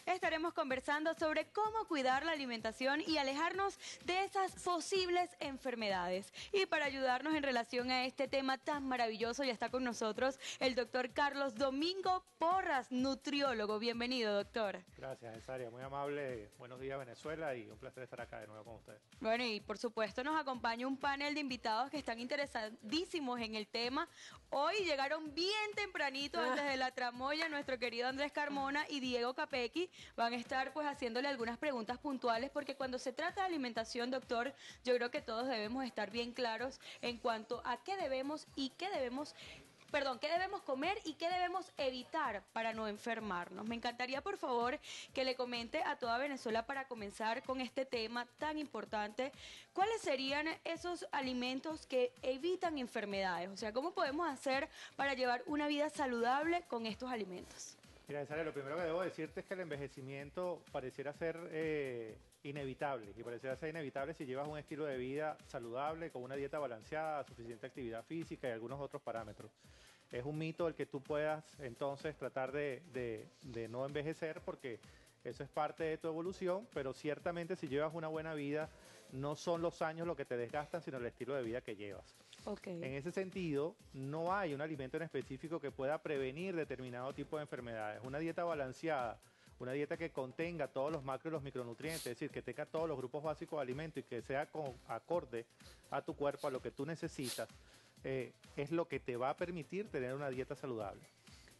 estaremos conversando sobre cómo cuidar la alimentación y alejarnos de esas posibles enfermedades. Y para ayudarnos en relación a este tema tan maravilloso, ya está con nosotros el doctor Carlos Domingo Porras, nutriólogo. Bienvenido, doctor. Gracias, Cesaria. Muy amable. Buenos días, Venezuela, y un placer estar acá de nuevo con ustedes. Bueno, y por supuesto nos acompaña un panel de invitados que están interesadísimos en el tema. Hoy llegaron bien tempranito antes de la tramoya, nuestro querido Andrés Carmona y Diego Capecchi van a estar pues haciéndole algunas preguntas puntuales, porque cuando se trata de alimentación, doctor, yo creo que todos debemos estar bien claros en cuanto a qué debemos comer y qué debemos evitar para no enfermarnos. Me encantaría, por favor, que le comente a toda Venezuela, para comenzar con este tema tan importante, cuáles serían esos alimentos que evitan enfermedades. O sea, ¿cómo podemos hacer para llevar una vida saludable con estos alimentos? Mira, Cesaria, lo primero que debo decirte es que el envejecimiento pareciera ser inevitable, y pareciera ser inevitable si llevas un estilo de vida saludable, con una dieta balanceada, suficiente actividad física y algunos otros parámetros. Es un mito el que tú puedas entonces tratar de no envejecer, porque eso es parte de tu evolución, pero ciertamente si llevas una buena vida, no son los años lo que te desgastan, sino el estilo de vida que llevas. Okay. En ese sentido, no hay un alimento en específico que pueda prevenir determinado tipo de enfermedades. Una dieta balanceada, una dieta que contenga todos los macro y los micronutrientes, es decir, que tenga todos los grupos básicos de alimentos y que sea acorde a tu cuerpo, a lo que tú necesitas, es lo que te va a permitir tener una dieta saludable.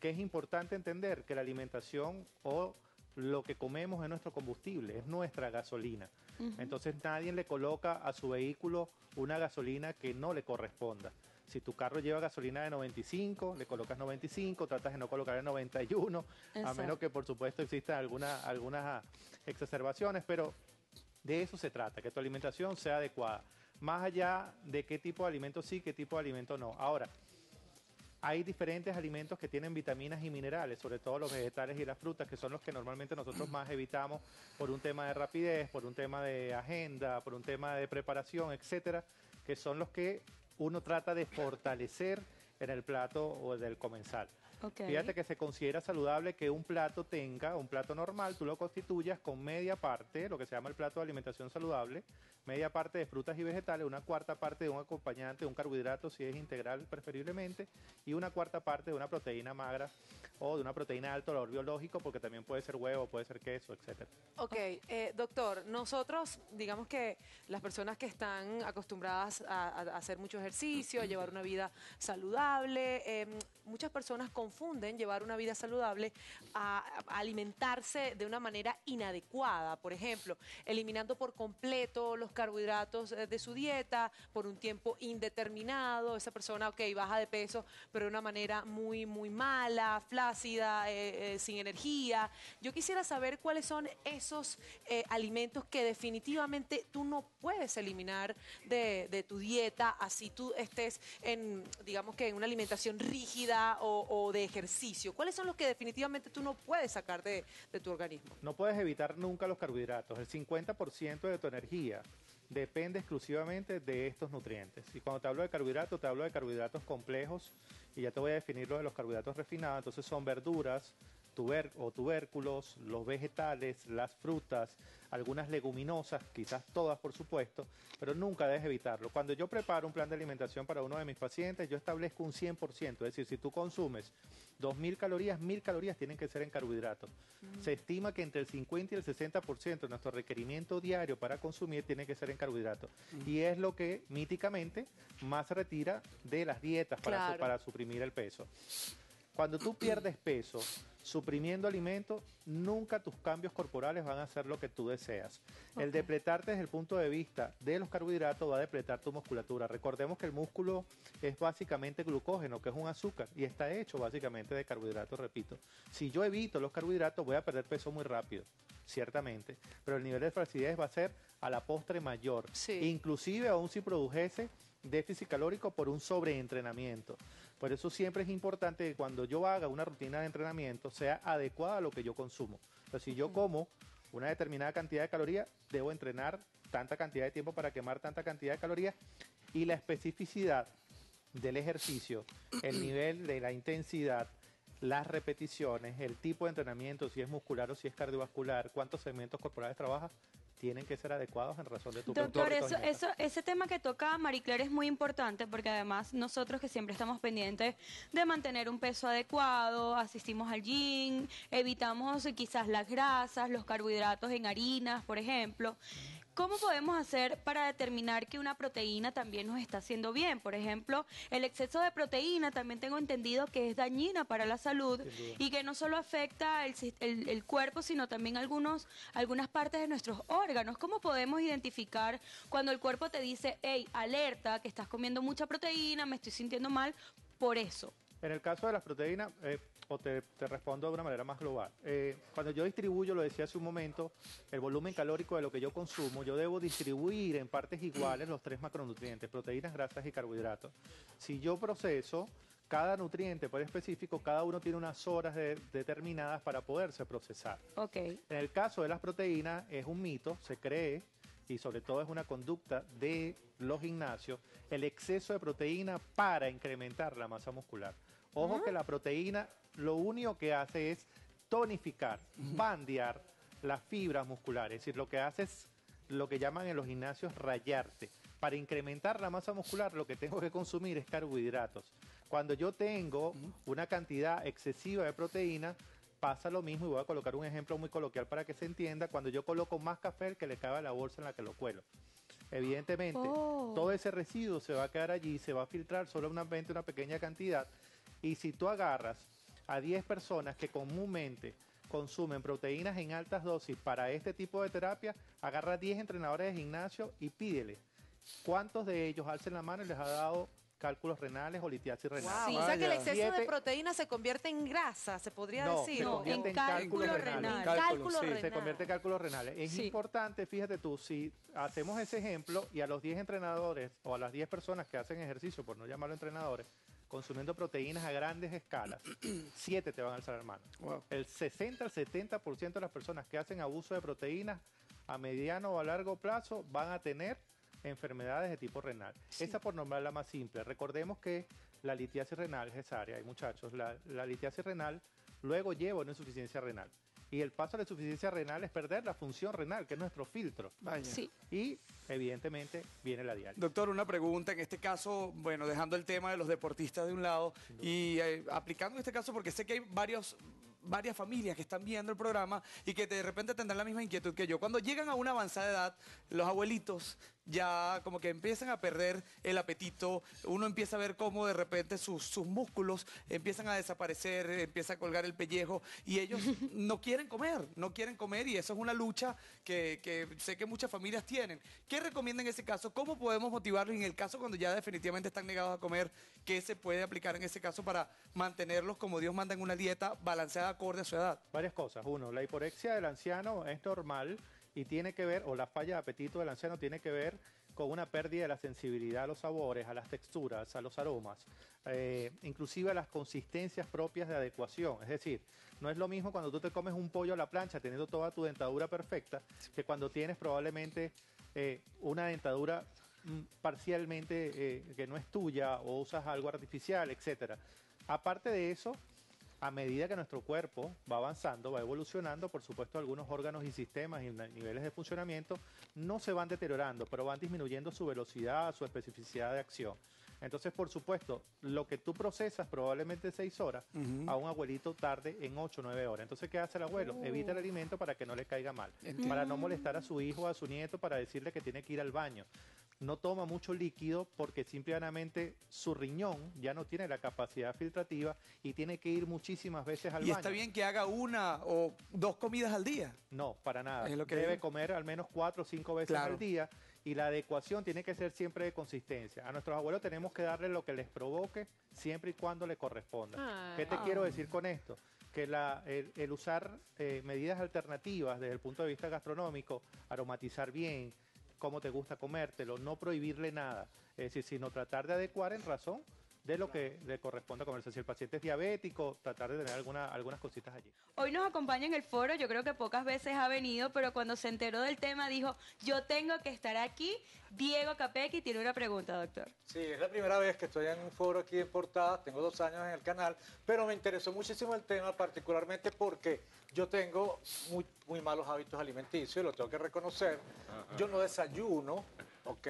Que es importante entender que la alimentación o lo que comemos es nuestro combustible, es nuestra gasolina. Entonces nadie le coloca a su vehículo una gasolina que no le corresponda. Si tu carro lleva gasolina de 95, le colocas 95, tratas de no colocar el 91, a menos que por supuesto existan algunas exacerbaciones, pero de eso se trata, que tu alimentación sea adecuada, más allá de qué tipo de alimento sí, qué tipo de alimento no. Ahora, hay diferentes alimentos que tienen vitaminas y minerales, sobre todo los vegetales y las frutas, que son los que normalmente nosotros más evitamos por un tema de rapidez, por un tema de agenda, por un tema de preparación, etcétera, que son los que uno trata de fortalecer en el plato o del comensal. Okay. Fíjate que se considera saludable que un plato normal, tú lo constituyas con media parte, lo que se llama el plato de alimentación saludable, media parte de frutas y vegetales, una cuarta parte de un acompañante, un carbohidrato si es integral preferiblemente, y una cuarta parte de una proteína magra o de una proteína de alto valor biológico, porque también puede ser huevo, puede ser queso, etcétera. Ok, doctor, nosotros, digamos que las personas que están acostumbradas a hacer mucho ejercicio, a llevar una vida saludable, muchas personas confunden llevar una vida saludable a alimentarse de una manera inadecuada. Por ejemplo, eliminando por completo los carbohidratos de su dieta por un tiempo indeterminado. Esa persona, ok, baja de peso, pero de una manera muy, muy mala, flácida, sin energía. Yo quisiera saber cuáles son esos alimentos que definitivamente tú no puedes eliminar de tu dieta, así tú estés digamos que en una alimentación rígida o de ejercicio. ¿Cuáles son los que definitivamente tú no puedes sacar de tu organismo? No puedes evitar nunca los carbohidratos. El 50% de tu energía depende exclusivamente de estos nutrientes. Y cuando te hablo de carbohidratos, te hablo de carbohidratos complejos, y ya te voy a definir lo de los carbohidratos refinados. Entonces son verduras o tubérculos, los vegetales, las frutas, algunas leguminosas, quizás todas por supuesto, pero nunca debes evitarlo. Cuando yo preparo un plan de alimentación para uno de mis pacientes, yo establezco un 100%, es decir, si tú consumes 2.000 calorías, 1.000 calorías tienen que ser en carbohidratos. Se estima que entre el 50 y el 60% de nuestro requerimiento diario para consumir tiene que ser en carbohidratos. Y es lo que míticamente más se retira de las dietas para suprimir el peso. Cuando tú pierdes peso suprimiendo alimentos, nunca tus cambios corporales van a ser lo que tú deseas. Okay. El depletarte desde el punto de vista de los carbohidratos va a depletar tu musculatura. Recordemos que el músculo es básicamente glucógeno, que es un azúcar, y está hecho básicamente de carbohidratos, repito. Si yo evito los carbohidratos, voy a perder peso muy rápido, ciertamente, pero el nivel de flacidez va a ser a la postre mayor. Sí. Inclusive aún si produjese déficit calórico por un sobreentrenamiento. Por eso siempre es importante que cuando yo haga una rutina de entrenamiento sea adecuada a lo que yo consumo. Entonces, si yo como una determinada cantidad de calorías, debo entrenar tanta cantidad de tiempo para quemar tanta cantidad de calorías, y la especificidad del ejercicio, el nivel de la intensidad, las repeticiones, el tipo de entrenamiento, si es muscular o si es cardiovascular, cuántos segmentos corporales trabajas, tienen que ser adecuados en razón de tu Doctor, propósito y meta. ese tema que toca Marie Claire es muy importante porque además nosotros que siempre estamos pendientes de mantener un peso adecuado, asistimos al gym, evitamos quizás las grasas, los carbohidratos en harinas, por ejemplo. ¿Cómo podemos hacer para determinar que una proteína también nos está haciendo bien? Por ejemplo, el exceso de proteína también tengo entendido que es dañina para la salud Sin duda. y que no solo afecta el cuerpo, sino también algunas partes de nuestros órganos. ¿Cómo podemos identificar cuando el cuerpo te dice, hey, alerta, que estás comiendo mucha proteína, me estoy sintiendo mal por eso? En el caso de las proteínas, te respondo de una manera más global. Cuando yo distribuyo, lo decía hace un momento, el volumen calórico de lo que yo consumo, yo debo distribuir en partes iguales los 3 macronutrientes, proteínas, grasas y carbohidratos. Si yo proceso cada nutriente por específico, cada uno tiene unas horas determinadas para poderse procesar. Ok. En el caso de las proteínas, es un mito, se cree, y sobre todo es una conducta de los gimnasios, el exceso de proteína para incrementar la masa muscular. Ojo que la proteína lo único que hace es tonificar, bandear las fibras musculares. Es decir, lo que hace es lo que llaman en los gimnasios rayarte. Para incrementar la masa muscular lo que tengo que consumir es carbohidratos. Cuando yo tengo una cantidad excesiva de proteína, pasa lo mismo, y voy a colocar un ejemplo muy coloquial para que se entienda, cuando yo coloco más café el que le cabe a la bolsa en la que lo cuelo. Evidentemente, todo ese residuo se va a quedar allí, se va a filtrar solamente una pequeña cantidad, y si tú agarras a 10 personas que comúnmente consumen proteínas en altas dosis para este tipo de terapia, agarra 10 entrenadores de gimnasio y pídele cuántos de ellos alcen la mano y les ha dado cálculos renales o litiasis renal. Wow. Sí. O sea que el Vaya. exceso de 7 proteína se convierte en grasa, se podría No, decir. se No, convierte en cálculo renal. Cálculo Sí, renal. Se convierte en cálculos renales. Es Sí. importante, fíjate tú, si hacemos ese ejemplo y a los 10 entrenadores o a las 10 personas que hacen ejercicio, por no llamarlo entrenadores, consumiendo proteínas a grandes escalas, 7 te van a alzar la mano. Wow. El 60 al 70% de las personas que hacen abuso de proteínas a mediano o a largo plazo van a tener enfermedades de tipo renal. Esa por nombrar la más simple. Recordemos que la litiasis renal es esa área, y muchachos, la litiasis renal luego lleva una insuficiencia renal. Y el paso a la insuficiencia renal es perder la función renal, que es nuestro filtro. Vaya. Sí. Y evidentemente viene la diálisis. Doctor, una pregunta, en este caso, bueno, dejando el tema de los deportistas de un lado y aplicando en este caso, porque sé que hay varias familias que están viendo el programa y que de repente tendrán la misma inquietud que yo. Cuando llegan a una avanzada edad, los abuelitos ya como que empiezan a perder el apetito, uno empieza a ver cómo de repente sus músculos empiezan a desaparecer, empieza a colgar el pellejo y ellos no quieren comer y eso es una lucha que sé que muchas familias tienen. ¿Qué recomiendan en ese caso? ¿Cómo podemos motivarlos en el caso cuando ya definitivamente están negados a comer? ¿Qué se puede aplicar en ese caso para mantenerlos como Dios manda en una dieta balanceada acorde a su edad? Varias cosas. Uno, la hiporexia del anciano es normal y tiene que ver, o la falla de apetito del anciano tiene que ver con una pérdida de la sensibilidad a los sabores, a las texturas, a los aromas, inclusive a las consistencias propias de adecuación. Es decir, no es lo mismo cuando tú te comes un pollo a la plancha teniendo toda tu dentadura perfecta que cuando tienes probablemente una dentadura parcialmente que no es tuya o usas algo artificial, etcétera. Aparte de eso, a medida que nuestro cuerpo va avanzando, va evolucionando, por supuesto algunos órganos y sistemas y niveles de funcionamiento no se van deteriorando, pero van disminuyendo su velocidad, su especificidad de acción. Entonces, por supuesto, lo que tú procesas probablemente 6 horas, a un abuelito tarde en 8 o 9 horas. Entonces, ¿qué hace el abuelo? Evita el alimento para que no le caiga mal, Entiendo. para no molestar a su hijo o a su nieto, para decirle que tiene que ir al baño. No toma mucho líquido porque simplemente su riñón ya no tiene la capacidad filtrativa y tiene que ir muchísimas veces al Y baño. está bien que haga 1 o 2 comidas al día. No, para nada. Es lo que Debe digo. comer al menos 4 o 5 veces Claro. al día y la adecuación tiene que ser siempre de consistencia. A nuestros abuelos tenemos que darle lo que les provoque siempre y cuando les corresponda. ¿Qué te quiero decir con esto? Que el usar medidas alternativas desde el punto de vista gastronómico, aromatizar bien, cómo te gusta comértelo, no prohibirle nada. Es decir, sino tratar de adecuar en razón de lo que le corresponde comerse. Si el paciente es diabético, tratar de tener algunas cositas allí. Hoy nos acompaña en el foro, yo creo que pocas veces ha venido, pero cuando se enteró del tema dijo, yo tengo que estar aquí. Diego Capecchi tiene una pregunta, doctor. Sí, es la primera vez que estoy en un foro aquí en Portada, tengo 2 años en el canal, pero me interesó muchísimo el tema, particularmente porque yo tengo muy malos hábitos alimenticios, lo tengo que reconocer. Yo no desayuno, ¿ok?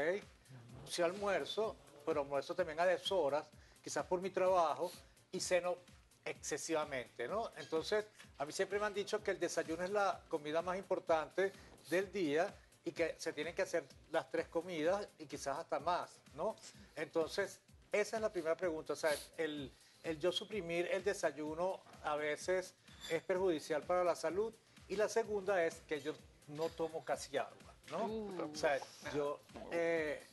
Sí almuerzo, pero almuerzo también a deshoras, quizás por mi trabajo, y ceno excesivamente, ¿no? Entonces, a mí siempre me han dicho que el desayuno es la comida más importante del día y que se tienen que hacer las 3 comidas y quizás hasta más, ¿no? Entonces, esa es la primera pregunta. O sea, el yo suprimir el desayuno a veces es perjudicial para la salud. Y la segunda es que yo no tomo casi agua, ¿no? O sea, yo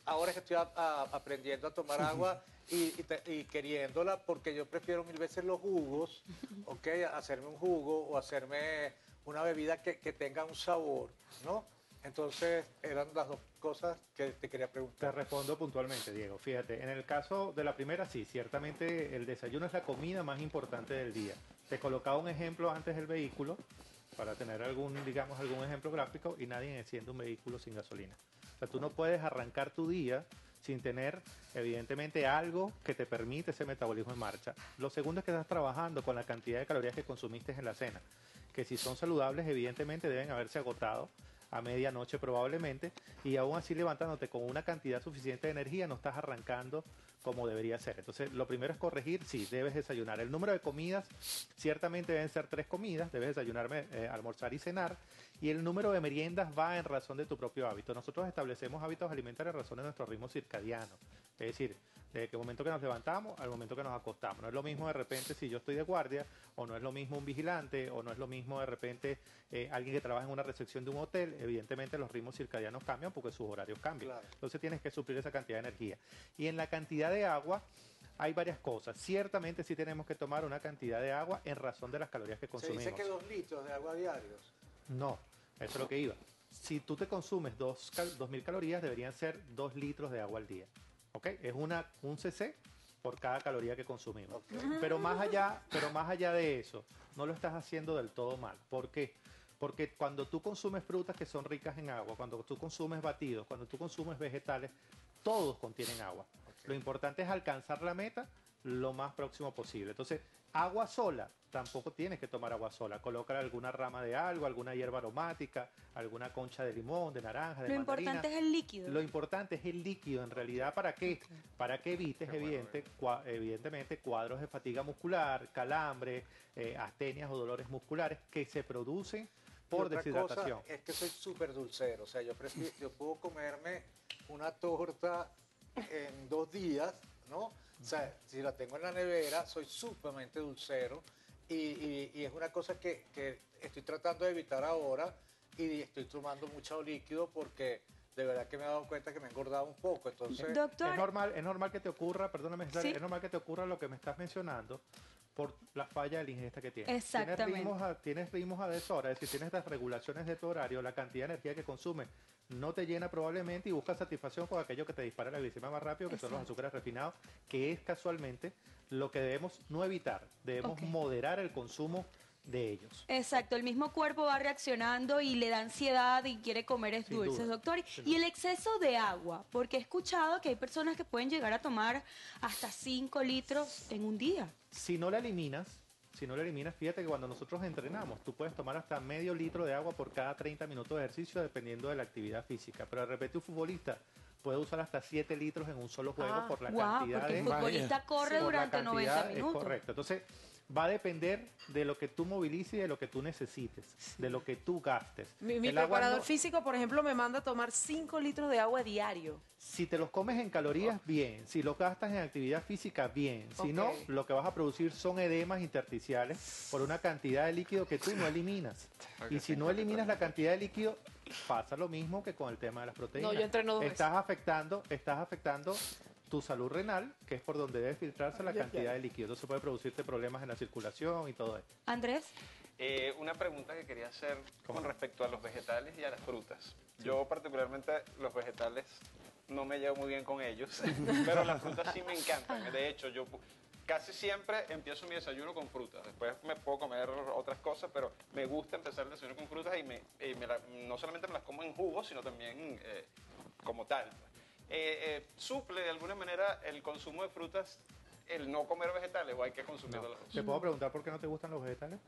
ahora que estoy aprendiendo a tomar agua y queriéndola, porque yo prefiero 1000 veces los jugos, ¿ok? Hacerme un jugo o hacerme una bebida que tenga un sabor, ¿no? Entonces, eran las 2 cosas que te quería Te preguntar. respondo puntualmente, Diego. Fíjate, en el caso de la primera, sí, ciertamente el desayuno es la comida más importante del día. Te colocaba un ejemplo antes del vehículo, para tener algún ejemplo gráfico, y nadie enciende un vehículo sin gasolina. O sea, tú no puedes arrancar tu día sin tener, evidentemente, algo que te permite ese metabolismo en marcha. Lo segundo es que estás trabajando con la cantidad de calorías que consumiste en la cena, que si son saludables, evidentemente deben haberse agotado a medianoche probablemente, y aún así levantándote con una cantidad suficiente de energía no estás arrancando como debería ser. Entonces, lo primero es corregir, sí, debes desayunar. El número de comidas, ciertamente deben ser 3 comidas, debes desayunar, almorzar y cenar, y el número de meriendas va en razón de tu propio hábito. Nosotros establecemos hábitos alimentarios en razón de nuestro ritmo circadiano, es decir, desde el momento que nos levantamos al momento que nos acostamos. No es lo mismo de repente si yo estoy de guardia, o no es lo mismo un vigilante, o no es lo mismo de repente alguien que trabaja en una recepción de un hotel. Evidentemente los ritmos circadianos cambian porque sus horarios cambian. Claro. Entonces tienes que suplir esa cantidad de energía. Y en la cantidad de agua hay varias cosas. Ciertamente sí tenemos que tomar una cantidad de agua en razón de las calorías que Se consumimos. dice que 2 litros de agua diarios. No, eso es lo que iba. Si tú te consumes 2000 calorías, deberían ser 2 litros de agua al día. ¿Ok? Es un cc por cada caloría que consumimos. Ok. Pero más allá de eso, no lo estás haciendo del todo mal. ¿Por qué? Porque cuando tú consumes frutas que son ricas en agua, cuando tú consumes batidos, cuando tú consumes vegetales, todos contienen agua. Lo importante es alcanzar la meta lo más próximo posible. Entonces, agua sola, tampoco tienes que tomar agua sola. Colócale alguna rama de algo, alguna hierba aromática, alguna concha de limón, de naranja, de Lo mandarina. importante es el líquido. Lo importante es el líquido, en realidad, ¿para qué? Para que evites, evidentemente, cuadros de fatiga muscular, calambre, astenias o dolores musculares que se producen por Y otra deshidratación. cosa es que soy súper dulcero. O sea, yo puedo comerme una torta en 2 días, ¿no? O sea, si la tengo en la nevera, soy sumamente dulcero. Y es una cosa que estoy tratando de evitar ahora, y estoy tomando mucho líquido porque de verdad que me he dado cuenta que me he engordado un poco. Entonces, Doctor, Es normal que te ocurra, perdóname, César, Sí. es normal que te ocurra lo que me estás mencionando por la falla de la ingesta que tienes. Exactamente. Tienes ritmos a deshora, es decir, tienes estas regulaciones de tu horario, la cantidad de energía que consumes no te llena probablemente, y buscas satisfacción con aquello que te dispara la glicemia más rápido, que son los Exacto. azúcares refinados, que es casualmente lo que debemos no evitar, debemos Ok. moderar el consumo de ellos. exacto, el mismo cuerpo va reaccionando y le da ansiedad y quiere comer Sin dulces, duda, doctor. sin Y duda. el exceso de agua, porque he escuchado que hay personas que pueden llegar a tomar hasta 5 litros en un día. Si no la eliminas, fíjate que cuando nosotros entrenamos, tú puedes tomar hasta medio litro de agua por cada 30 minutos de ejercicio, dependiendo de la actividad física. Pero de repente un futbolista puede usar hasta 7 litros en un solo juego por la Wow, cantidad porque de... el futbolista corre por la durante 90 cantidad, es minutos. correcto. Entonces, va a depender de lo que tú movilices y de lo que tú necesites, de lo que tú gastes. Mi El agua preparador no- físico, por ejemplo, me manda a tomar 5 litros de agua diario. Si te los comes en calorías, bien. Si los gastas en actividad física, bien. Si Ok. no, lo que vas a producir son edemas intersticiales por una cantidad de líquido que tú no eliminas. Y si no eliminas la cantidad de líquido, pasa lo mismo que con el tema de las proteínas. No, yo entreno 2 veces. Estás afectando tu salud renal, que es por donde debe filtrarse la cantidad de líquido. Entonces puede producirte problemas en la circulación y todo esto. Andrés, Una pregunta que quería hacer ¿Cómo? con respecto a los vegetales y a las frutas. Yo particularmente los vegetales no me llevo muy bien con ellos, pero las frutas sí me encantan. De hecho, yo casi siempre empiezo mi desayuno con frutas. Después me puedo comer otras cosas, pero me gusta empezar el desayuno con frutas no solamente me las como en jugo, sino también como tal. ¿Suple de alguna manera el consumo de frutas el no comer vegetales o hay que consumirlos los dos? ¿Te puedo preguntar por qué no te gustan los vegetales?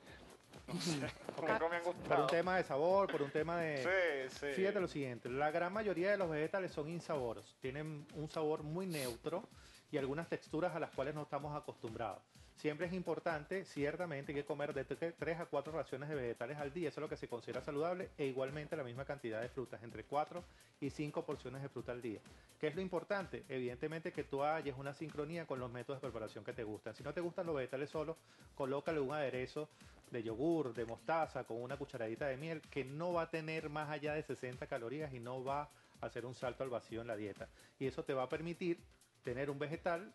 Porque no me han Por gustado. un tema de sabor, por un tema de... Sí, sí. Fíjate lo siguiente, la gran mayoría de los vegetales son insaboros, tienen un sabor muy neutro y algunas texturas a las cuales no estamos acostumbrados. Siempre es importante, ciertamente, hay que comer de 3 a 4 raciones de vegetales al día, eso es lo que se considera saludable, e igualmente la misma cantidad de frutas, entre 4 y 5 porciones de fruta al día. ¿Qué es lo importante? Evidentemente que tú halles una sincronía con los métodos de preparación que te gustan. Si no te gustan los vegetales solos, colócale un aderezo de yogur, de mostaza, con una cucharadita de miel, que no va a tener más allá de 60 calorías y no va a hacer un salto al vacío en la dieta. Y eso te va a permitir tener un vegetal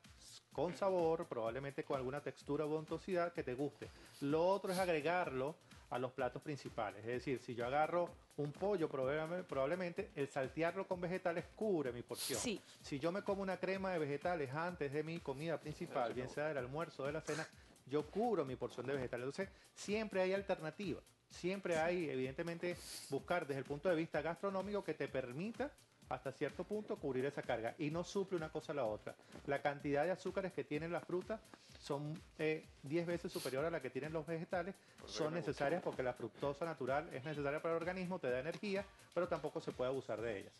con sabor, probablemente con alguna textura o untuosidad que te guste. Lo otro es agregarlo a los platos principales. Es decir, si yo agarro un pollo, probablemente el saltearlo con vegetales cubre mi porción. Sí. Si yo me como una crema de vegetales antes de mi comida principal, bien sea del almuerzo o de la cena, yo cubro mi porción de vegetales. Entonces, siempre hay alternativas. Siempre hay, evidentemente, buscar desde el punto de vista gastronómico que te permita hasta cierto punto cubrir esa carga y no suple una cosa a la otra. La cantidad de azúcares que tienen las frutas son 10 veces superior a la que tienen los vegetales, son necesarias porque la fructosa natural es necesaria para el organismo, te da energía, pero tampoco se puede abusar de ellas.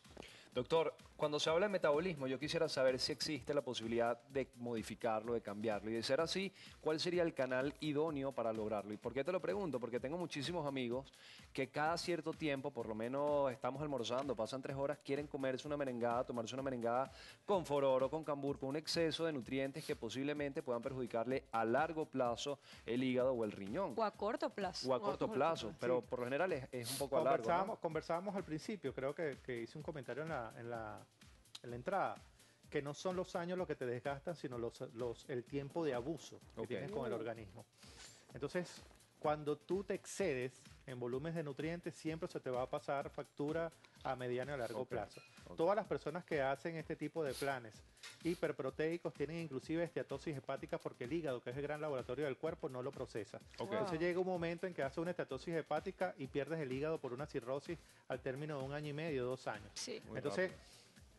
Doctor, cuando se habla de metabolismo, yo quisiera saber si existe la posibilidad de modificarlo, de cambiarlo. Y de ser así, ¿cuál sería el canal idóneo para lograrlo? ¿Y por qué te lo pregunto? Porque tengo muchísimos amigos que cada cierto tiempo, por lo menos estamos almorzando, pasan 3 horas, quieren comerse una merengada, tomarse una merengada con fororo, con cambur, con un exceso de nutrientes que posiblemente puedan perjudicarle a largo plazo el hígado o el riñón. O a corto plazo. O a corto plazo, pero por lo general es un poco a largo, ¿no? Conversábamos al principio, creo que hice un comentario en la entrada, que no son los años lo que te desgastan, sino el tiempo de abuso que Ok. tienes con el organismo. Entonces, cuando tú te excedes en volúmenes de nutrientes, siempre se te va a pasar factura a mediano y a largo plazo. Todas las personas que hacen este tipo de planes hiperproteicos tienen inclusive esteatosis hepática porque el hígado, que es el gran laboratorio del cuerpo, no lo procesa. Entonces llega un momento en que haces una esteatosis hepática y pierdes el hígado por una cirrosis al término de 1 año y medio, 2 años. Sí. Entonces,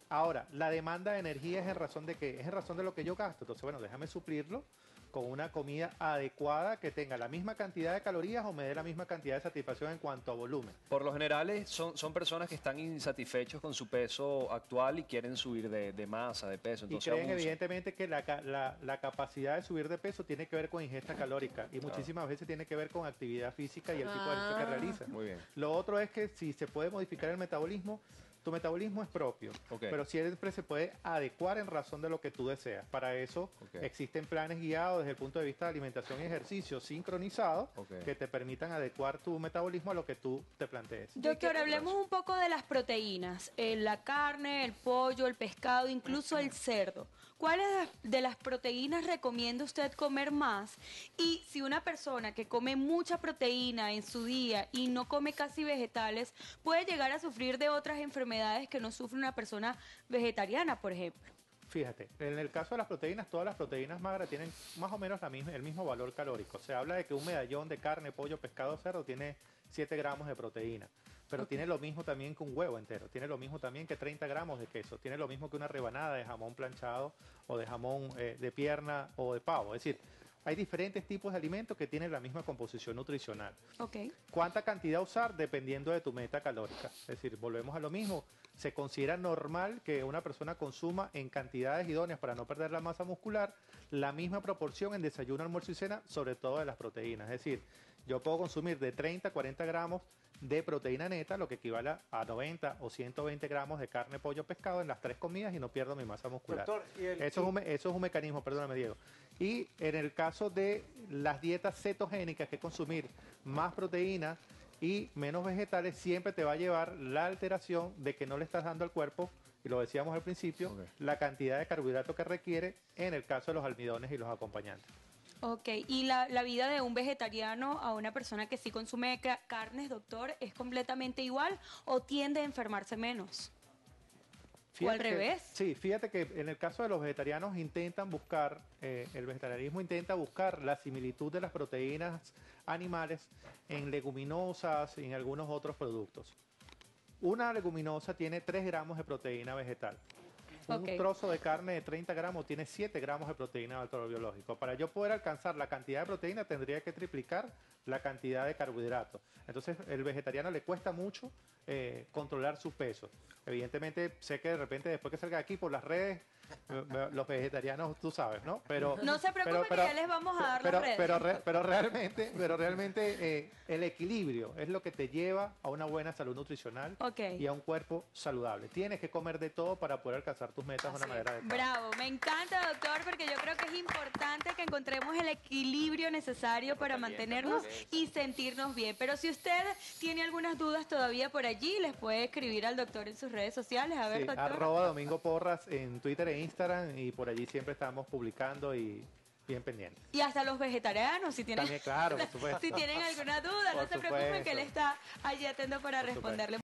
ahora, la demanda de energía es en razón de qué, es en razón de lo que yo gasto. Entonces, bueno, déjame suplirlo con una comida adecuada que tenga la misma cantidad de calorías o me dé la misma cantidad de satisfacción en cuanto a volumen. Por lo general son personas que están insatisfechos con su peso actual y quieren subir de masa, de peso. Y Entonces creen abusan. evidentemente que la capacidad de subir de peso tiene que ver con ingesta calórica y muchísimas veces tiene que ver con actividad física y el tipo de ejercicio que realizan. Muy bien. Lo otro es que si se puede modificar el metabolismo, tu metabolismo es propio, Ok. pero siempre se puede adecuar en razón de lo que tú deseas. Para eso Ok. existen planes guiados desde el punto de vista de alimentación y ejercicio sincronizados Ok. que te permitan adecuar tu metabolismo a lo que tú te plantees. Doctor, hablemos un poco de las proteínas. La carne, el pollo, el pescado, incluso el cerdo. ¿Cuáles de las proteínas recomienda usted comer más? Y si una persona que come mucha proteína en su día y no come casi vegetales, puede llegar a sufrir de otras enfermedades que no sufre una persona vegetariana, por ejemplo. Fíjate, en el caso de las proteínas, todas las proteínas magras tienen más o menos el mismo valor calórico. Se habla de que un medallón de carne, pollo, pescado, cerdo tiene 7 gramos de proteína. Pero tiene lo mismo también que un huevo entero, tiene lo mismo también que 30 gramos de queso, tiene lo mismo que una rebanada de jamón planchado o de jamón de pierna o de pavo. Es decir, hay diferentes tipos de alimentos que tienen la misma composición nutricional. Ok. ¿Cuánta cantidad usar? Dependiendo de tu meta calórica. Es decir, volvemos a lo mismo. Se considera normal que una persona consuma en cantidades idóneas para no perder la masa muscular la misma proporción en desayuno, almuerzo y cena, sobre todo de las proteínas. Es decir, yo puedo consumir de 30 a 40 gramos de proteína neta, lo que equivale a 90 o 120 gramos de carne, pollo, pescado en las 3 comidas y no pierdo mi masa muscular. Doctor, Eso es un mecanismo, perdóname Diego. Y en el caso de las dietas cetogénicas, que es consumir más proteína y menos vegetales, siempre te va a llevar la alteración de que no le estás dando al cuerpo, y lo decíamos al principio, la cantidad de carbohidratos que requiere en el caso de los almidones y los acompañantes. Ok, y la vida de un vegetariano a una persona que sí consume carnes, doctor, ¿es completamente igual o tiende a enfermarse menos? ¿O al Fíjate que- revés? Sí, fíjate que en el caso de los vegetarianos intentan buscar, el vegetarianismo intenta buscar la similitud de las proteínas animales en leguminosas y en algunos otros productos. Una leguminosa tiene 3 gramos de proteína vegetal. Un Ok. trozo de carne de 30 gramos tiene 7 gramos de proteína de alto biológico. Para yo poder alcanzar la cantidad de proteína tendría que triplicar la cantidad de carbohidratos. Entonces, el vegetariano le cuesta mucho controlar su peso. Evidentemente, sé que de repente después que salga aquí por las redes, los vegetarianos, tú sabes, ¿no? Pero No se preocupe que ya les vamos a dar las redes. pero realmente el equilibrio es lo que te lleva a una buena salud nutricional Ok. y a un cuerpo saludable. Tienes que comer de todo para poder alcanzar tus metas de una manera adecuada. Bravo, me encanta, doctor, porque yo creo que es importante que encontremos el equilibrio necesario para mantenernos y sentirnos bien. Pero si usted tiene algunas dudas todavía por allí, les puede escribir al doctor en sus redes sociales. A ver, Sí, doctor. @Domingo Porras en Twitter e Instagram, y por allí siempre estamos publicando y bien pendientes. Y hasta los vegetarianos, si tienen, También, claro, por supuesto. si tienen alguna duda, no Por se preocupen que supuesto. él está allí atento para Por supuesto. responderle.